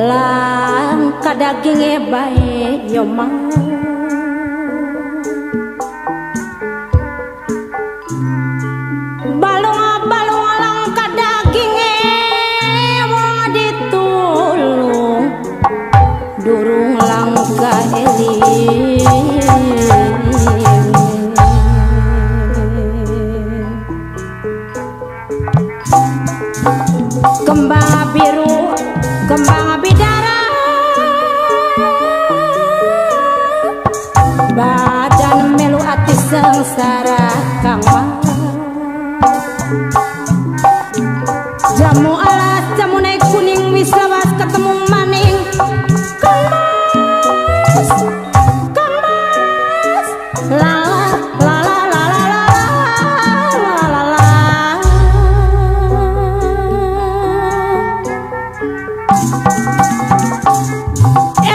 Langka dagingnya baik yo mau balung langka dagingnya mau ditulung durung langka eling kembang biru kembang bidara badan melu ati sengsara kang jamu alas jamu naik kuning wis lawas ketemu maning kang mas la la la la la la la la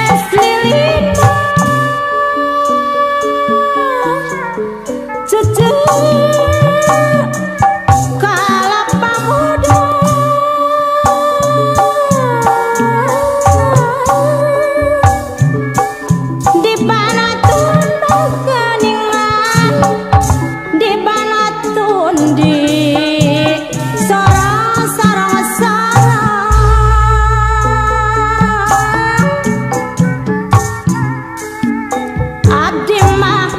es lilin cucu kalapa muda di banatun keningan di banatun di sarang abdi mah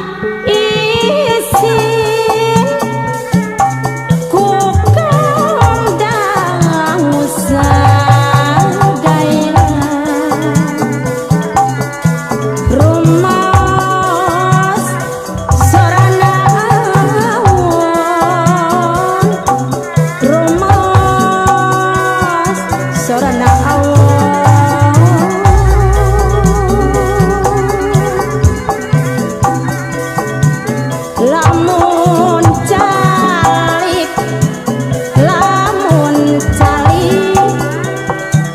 isin ku kandang sadaya rumas sorana awon rumas sorana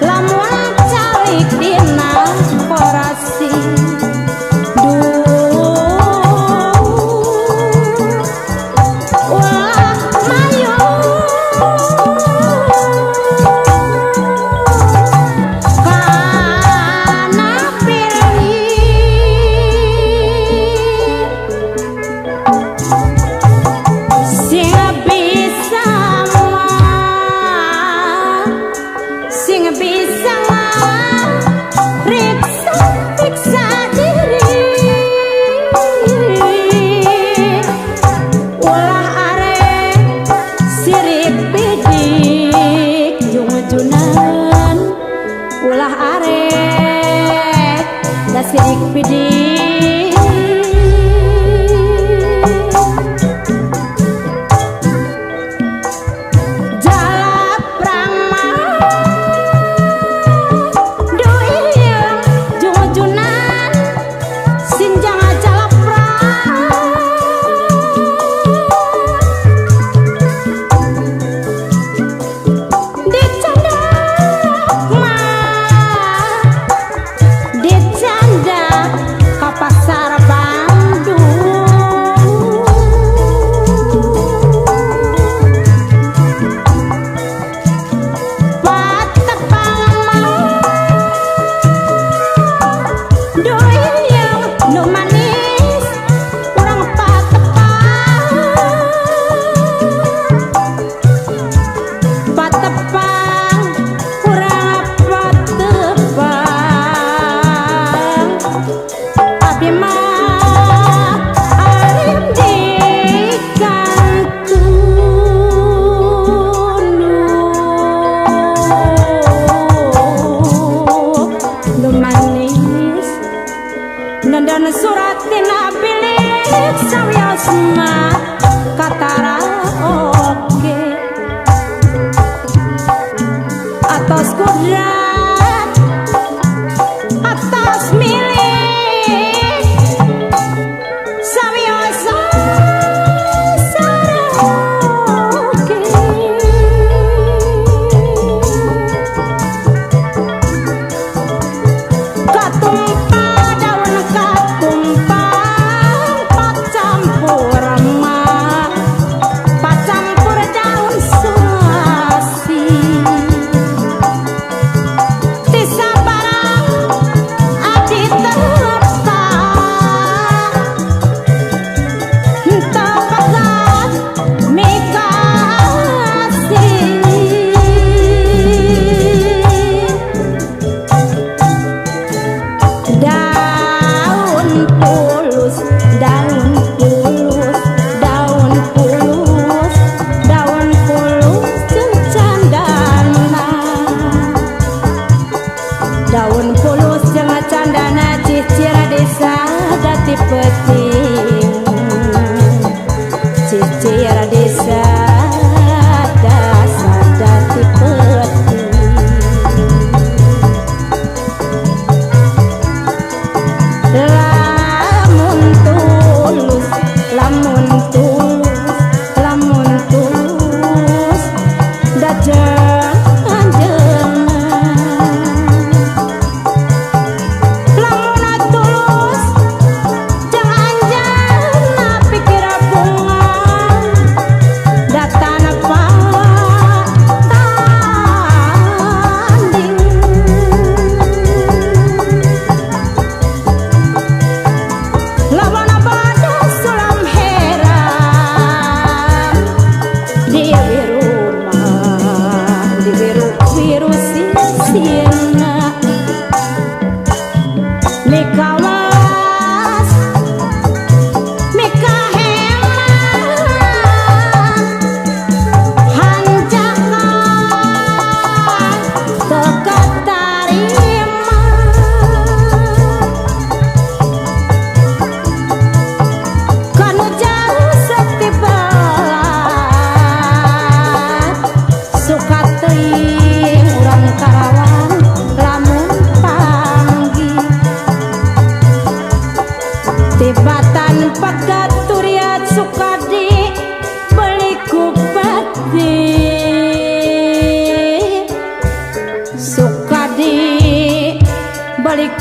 lamun calik dina korasi ulah mayu kana pilih sing bisa riksa diri ulah arek sirik bidik jungujunan ulah arek da sirik bidik dan suratina bilik sawiosma katara oke atas kudrat atas milik sawiosa saraoke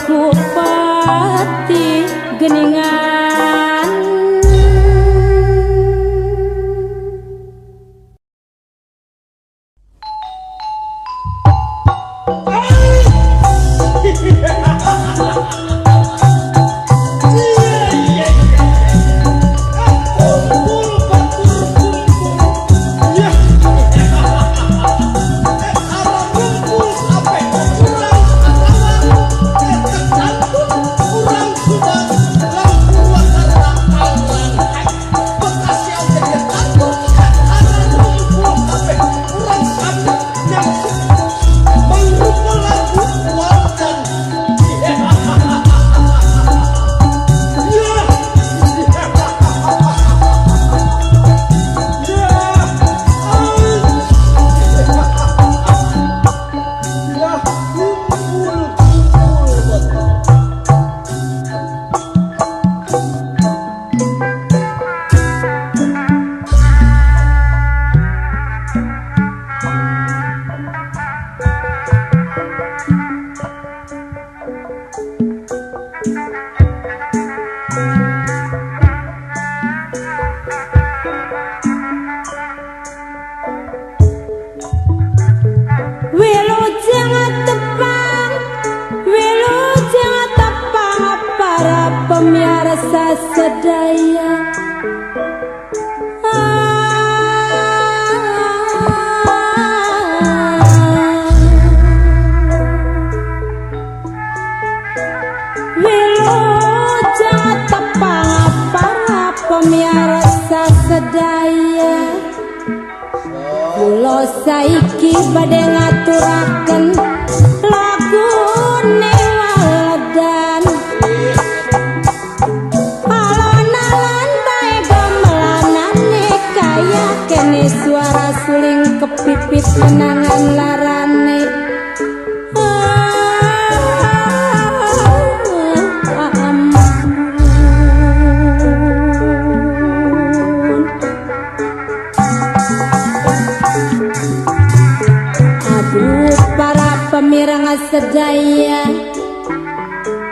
kupati geningan. Pemirsa sedaya wilujeng tepang para pemirsa sedaya kula saiki badhe ngaturaken lagune waledan suara suling kepipit kenangan larane aduh para pemirsa sedaya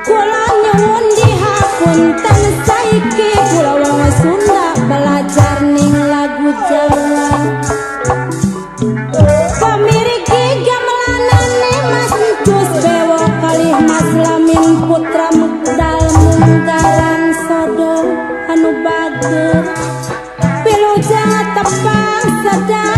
kula nyuwun dihapunten saiki kula wong Sunda belajar ning lagu Jawa pamirgi gamelanane Mas Encus Bewo kalih Mas Lamin putra Mugdal munggaran sodong anu bager pilujeng tepang sedaya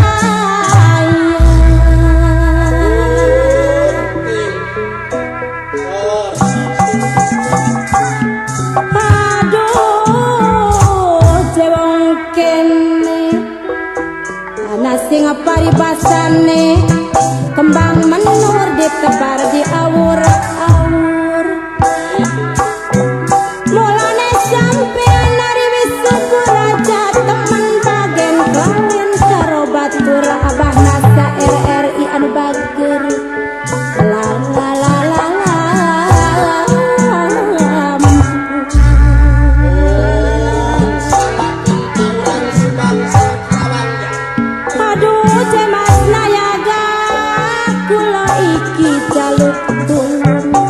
sing paribasane kembang menur ditebar di awur-awur mulane sampean nari wisukur raja temen bagen kelamin karo batur abah nasa RRI anu bager la la la la la Aduh cemas nayaga kula iki jaluk tulung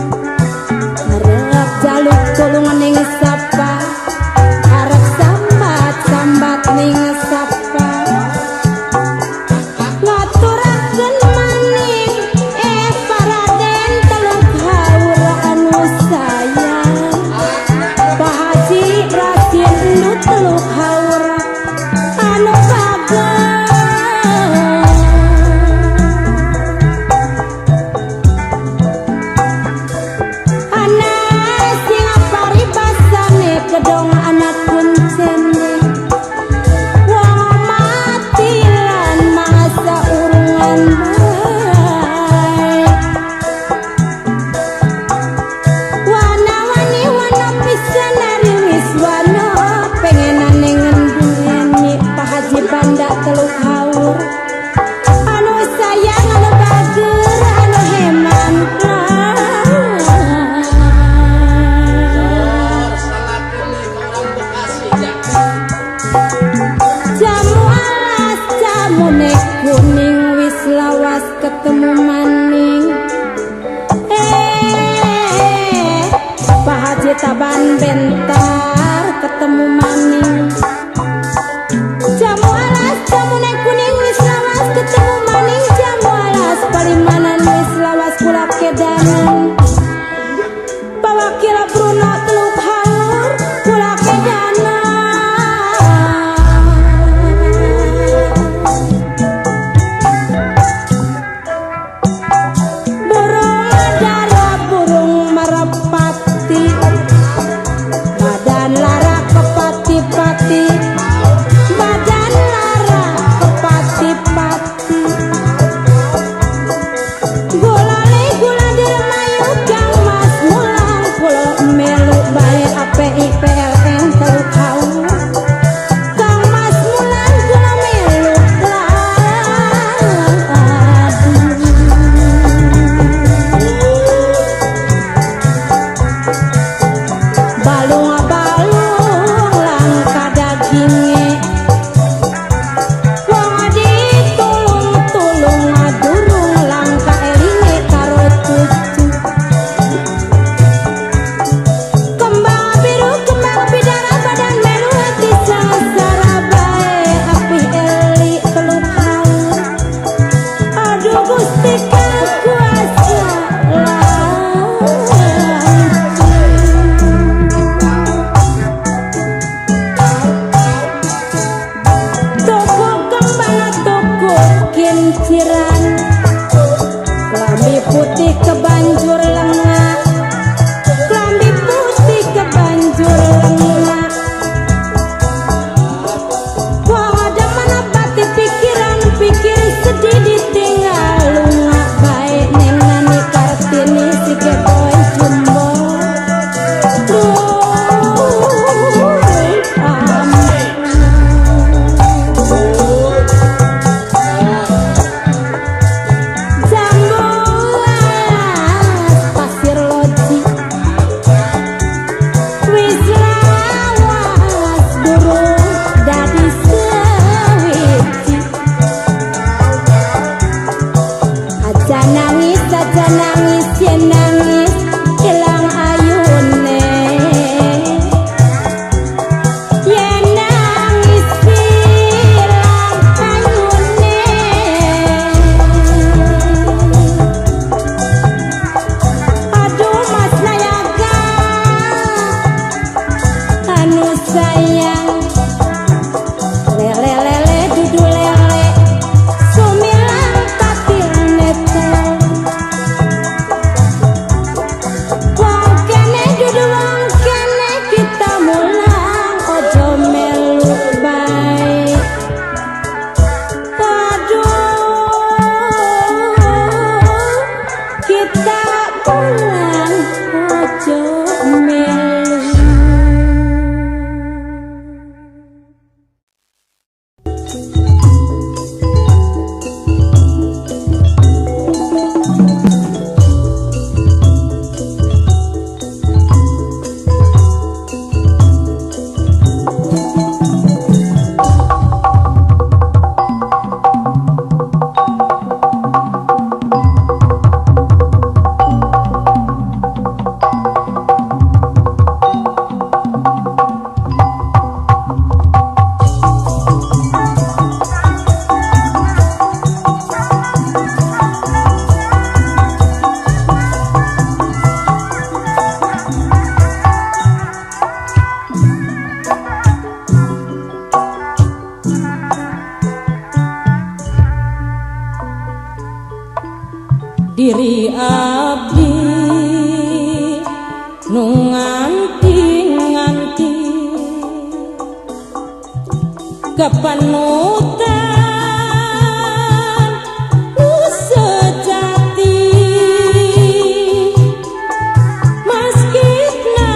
taban bentar ketemu maning. Jamu alas jamu naik kuning wis lawas ketemu maning. Jamu alas palimanan wis lawas kula kedanan. Bawa kila Bruno teluk halur kula kedanan. Burung dara burung merpati, badan lara kepati-pati, badan lara kepati-pati. Gulale gula diremayu kang mas mulang kula melu bae API PLN teluk haur. Kang mas mulang kula melu balung-balung langka daginge. Wong ditulung-tulung durung langka elinge karo cucu. Kembang biru kembang bidara badan melu hati sasara bae api eli teluk haur. Aduh Gusti kang kuasa toko kembang toko kinciran, klambi putih kebanjur lengah, klambi putih kebanjur lengah. Wong ada mana bati pikiran pikir sedih ditinggal lunga bae neng Nani Kartini si Boy Jumbo. Jambulas pasir loji wis lawas durung dadi sewiji. Aja nangis yen nangis ilang ayune. Yen nangis ilang ayune. Aduh Mas Nayaga anu sayang, lele lele dudu lele sumilang tatil netel. Wong kene dudu wong kene kita mulang ojo melu bae. Aduh kita pulang ojo melu. Diri abdi nu nganti-nganti kepanutan nu sejati. Maskitna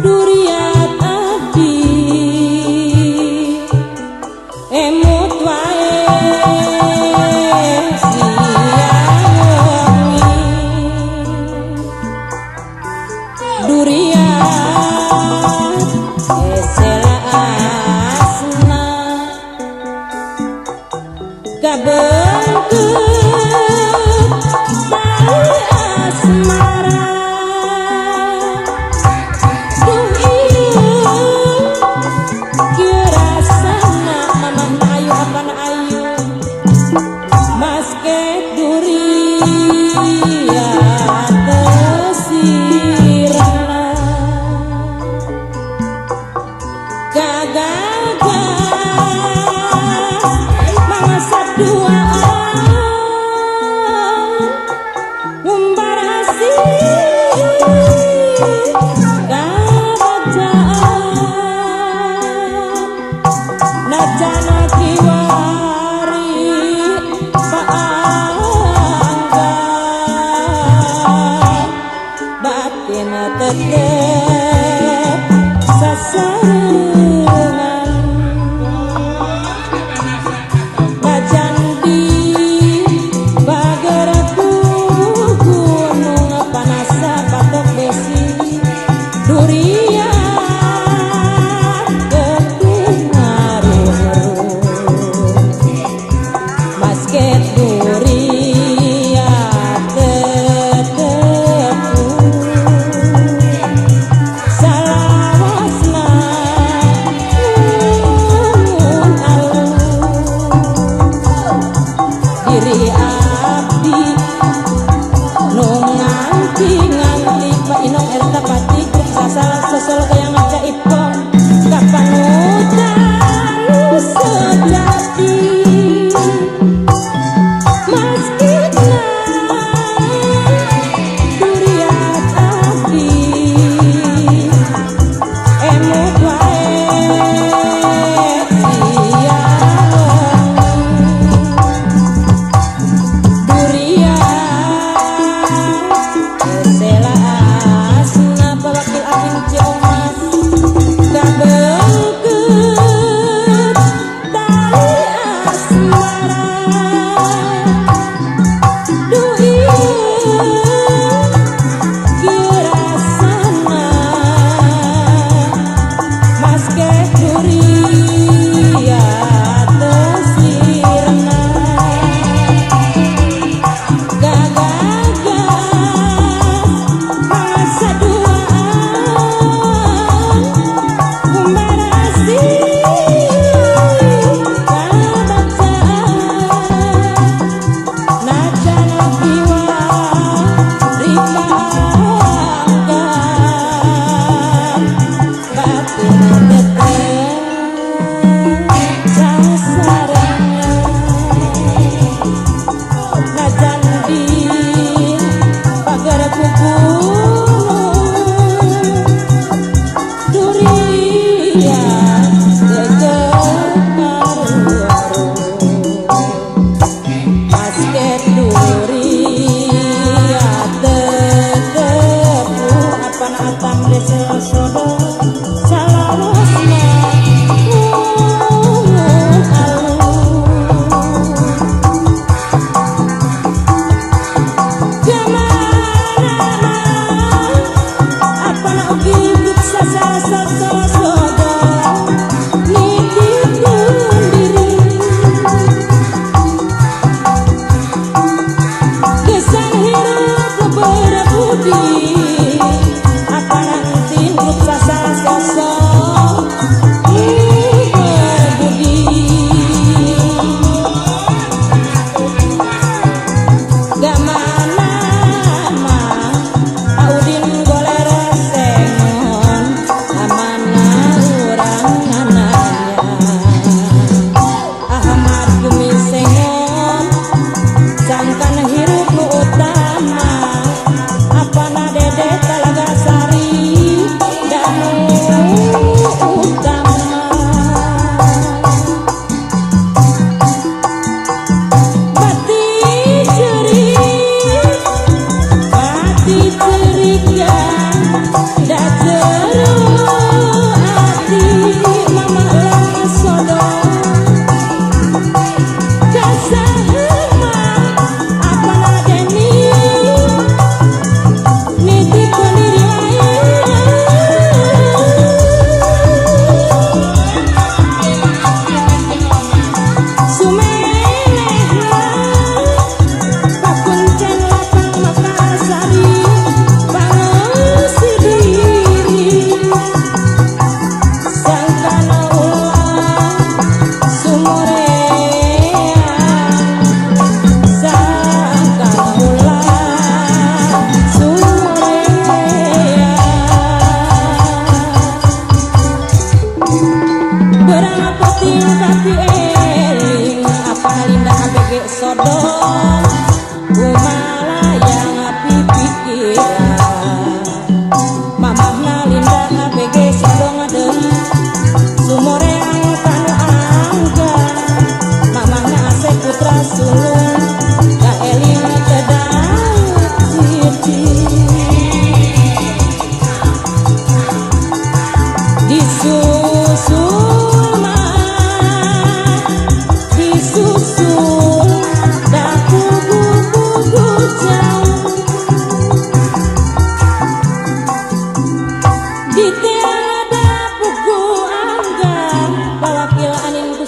duriat abdi emut wae durian esela asna.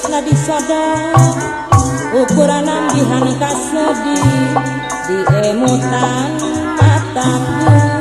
tresna disodor ukuran ambihan kasedi di emutan mataku.